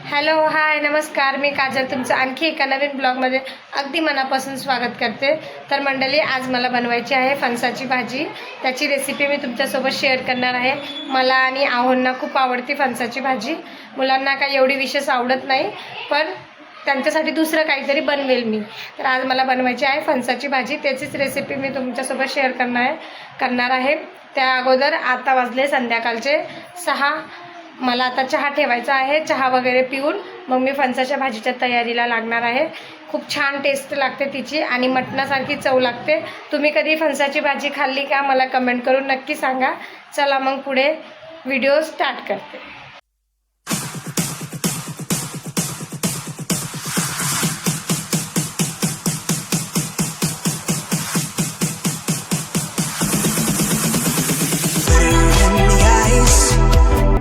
Hello, हाय, नमस्कार. मी काजल तुमचं आणखी एका नवीन ब्लॉगमध्ये अगदी मनापासून स्वागत करते. तर मंडळी, आज मला बनवायची आहे फणसाची भाजी. त्याची रेसिपी मी तुमच्यासोबत शेअर करणार आहे. मला आणि आहोंना खूप आवडते फणसाची भाजी. मुलांना काही एवढी विशेष आवडत नाही, पण त्यांच्यासाठी दुसरं काहीतरी बनवेल मी. तर आज मला बनवायची आहे फणसाची भाजी. त्याचीच रेसिपी मी तुमच्यासोबत शेअर करणार आहे. त्या अगोदर आता वाजले संध्याकाळचे 6. मला आता चहा ठेवायचा आहे. चहा वगैरे पिऊन मग मी फणसाच्या भाजीच्या तयारीला लागणार आहे. खूप छान टेस्ट लागते तिची आणि मटणासारखी चव लागते. तुम्ही कधी फणसाची भाजी खाल्ली का? मला कमेंट करून नक्की सांगा. चला मग पुढे व्हिडिओ स्टार्ट करते.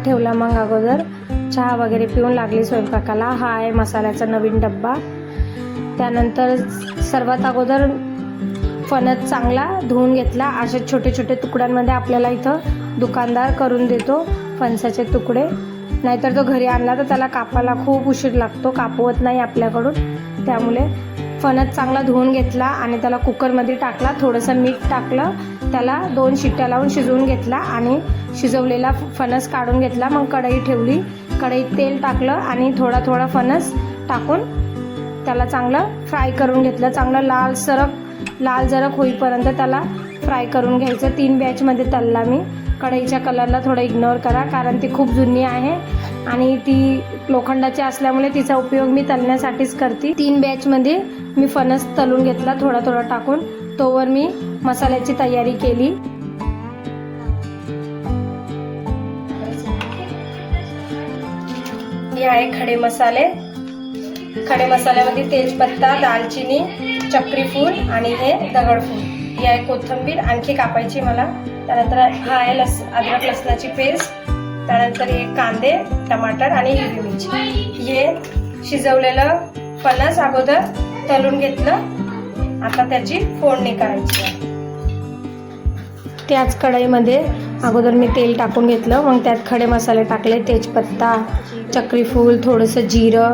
ठेवला मग अगोदर चहा वगैरे पिऊन लागली स्वयंपाकाला. हा आहे मसाल्याचा नवीन डब्बा. त्यानंतर सर्वात अगोदर फणस चांगला धुवून घेतला. असे छोटे छोटे तुकड्यांमध्ये आपल्याला इथं दुकानदार करून देतो फणसाचे तुकडे. नाहीतर तो घरी आणला तर त्याला कापायला खूप उशीर लागतो, कापवत नाही आपल्याकडून. त्यामुळे फणस चांगला धुवून घेतला आणि त्याला कुकरमध्ये टाकला. थोडंसं मीठ टाकलं, त्याला 2 शिट्ट्या लावून शिजवून घेतला आणि शिजवलेला फणस काढून घेतला. मग कढई ठेवली. कढईत तेल टाकलं आणि थोडा थोडा फणस टाकून त्याला चांगलं फ्राय करून घेतलं. चांगलं लाल जरक होईपर्यंत त्याला फ्राय करून घ्यायचं. 3 बॅचमध्ये तळला मी. कढईच्या कलरला थोडं इग्नोर करा, कारण ती खूप जुनी आहे आणि ती लोखंडाची असल्यामुळे तिचा उपयोग मी तळण्यासाठीच करते. 3 बॅचमध्ये मी फणस तळून घेतला थोडा थोडा टाकून. तोवर मी मसाल्याची तयारी केली. हे आहे खडे मसाले. खडे मसाल्यामध्ये तेजपत्ता, दालचिनी, चक्रीफूल आणि हे दगडफूल. ही आहे कोथिंबीर, आणखी कापायची मला. त्यानंतर हा आहे अद्रक लसणाची पेस्ट. त्यानंतर हे कांदे, टमाटर आणि हिरवी मिरची. हे शिजवलेलं फणस अगोदर तळून घेतलं. आता त्याची फोडणी करायची आहे. त्याच कढईमध्ये अगोदर मी तेल टाकून घेतलं. मग त्यात खडे मसाले टाकले. तेजपत्ता, चक्रीफूल, थोडंसं जिरं,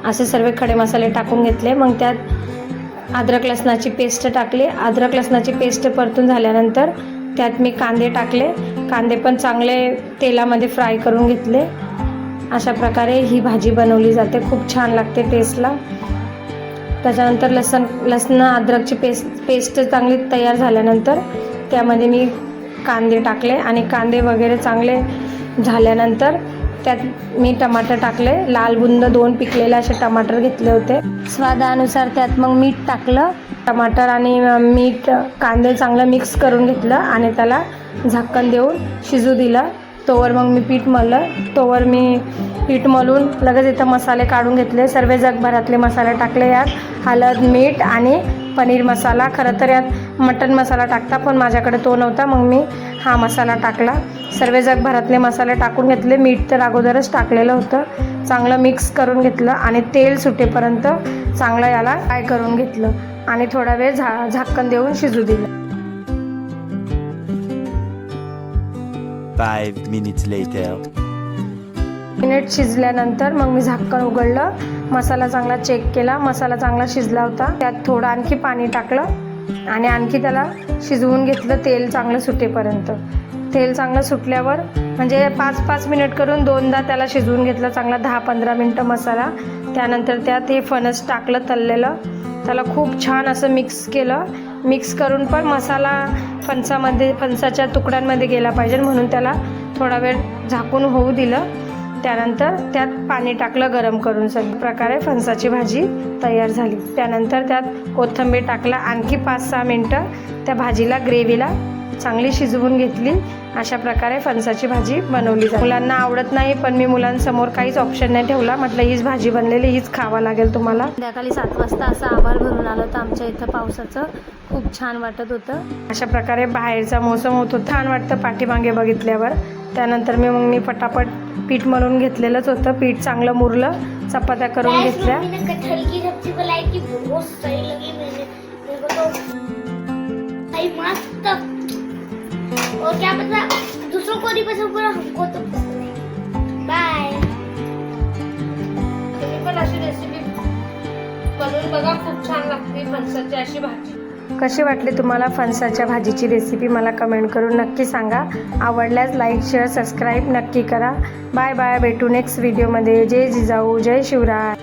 असे सर्व खडे मसाले टाकून घेतले. मग त्यात अद्रक लसणाची पेस्ट टाकली. अद्रक लसणाची पेस्ट परतून झाल्यानंतर त्यात मी कांदे टाकले. कांदे पण चांगले तेलामध्ये फ्राय करून घेतले. अशा प्रकारे ही भाजी बनवली जाते. खूप छान लागते टेस्टला. त्याच्यानंतर लसण अद्रकची पेस्ट चांगली तयार झाल्यानंतर त्यामध्ये मी कांदे टाकले आणि कांदे वगैरे चांगले झाल्यानंतर त्यात मी टमाटर टाकले. लाल बुंद 2 पिकलेले असे टमाटर घेतले होते. स्वादानुसार त्यात मग मीठ टाकलं. टमाटर आणि मीठ, कांदे चांगलं मिक्स करून घेतलं आणि त्याला झाकण देऊन शिजू दिलं. तोवर मग मी पीठ मळून लगेच इथं मसाले काढून घेतले. सर्व जगभरातले मसाले टाकले. यात हळद, मीठ आणि पनीर मसाला. खरं तर यात मटन मसाला टाकता, पण माझ्याकडे तो नव्हता, मग मी हा मसाला टाकला. सर्व जगभरातले मसाले टाकून घेतले. मीठ तर अगोदरच टाकलेलं होतं. चांगलं मिक्स करून घेतलं आणि तेल सुटेपर्यंत चांगलं याला फ्राय करून घेतलं आणि थोडा वेळ झाकण देऊन शिजू दिलं. 5 minutes later. मिनिट शिजल्यानंतर मग मी झाकण उघडलं. मसाला चांगला चेक केला. मसाला चांगला शिजला होता. त्यात थोडं आणखी पाणी टाकलं आणि आणखी त्याला शिजवून घेतलं तेल चांगलं सुटेपर्यंत. तेल चांगलं सुटल्यावर म्हणजे 5-5 मिनिट करून 2दा त्याला शिजवून घेतलं चांगला, 10-15 मिनटं मसाला. त्यानंतर त्यात हे फणस टाकलं तळलेलं. त्याला खूप छान असं मिक्स केलं. मिक्स करून पण मसाला फणसाच्या तुकड्यांमध्ये गेला पाहिजे, म्हणून त्याला थोडा वेळ झाकून होऊ दिलं. त्यानंतर त्यात पाणी टाकलं गरम करून. सगळ्या प्रकारे फणसाची भाजी तयार झाली. त्यानंतर त्यात कोथिंबीर टाकला. आणखी 5-6 मिनटं त्या भाजीला, ग्रेव्हीला चांगली शिजवून घेतली. अशा प्रकारे फणसाची भाजी बनवली जाते. मुलांना आवडत नाही, पण मी मुलांसमोर काहीच ऑप्शन नाही ठेवला. म्हटलं हीच भाजी बनलेली, हीच खावा लागेल तुम्हाला. संध्याकाळी 7 वाजता असं आभार भरून आलं होतं आमच्या इथं पावसाचं. खूप छान वाटत होतं. अशा प्रकारे बाहेरचा मोसम होतो, छान वाटतं पाठीमागे बघितल्यावर. त्यानंतर मी फटाफट पीठ मळून घेतलेलंच होतं. पीठ चांगलं मुरलं. चपात्या करून घेतल्या. और क्या पता दूसरों को नहीं पसंद पड़ा, हमको तो पसंद है। बाय। बघा खूप छान लागते फणसाची अशी भाजी. कशी वाटली तुम्हाला फणसाच्या भाजीची रेसिपी मला कमेंट करून नक्की सांगा. आवडल्यास लाईक शेअर सबस्क्राईब नक्की करा. Bye bye. भेटू नेक्स्ट व्हिडिओमध्ये. जय जिजाऊ जय शिवराय.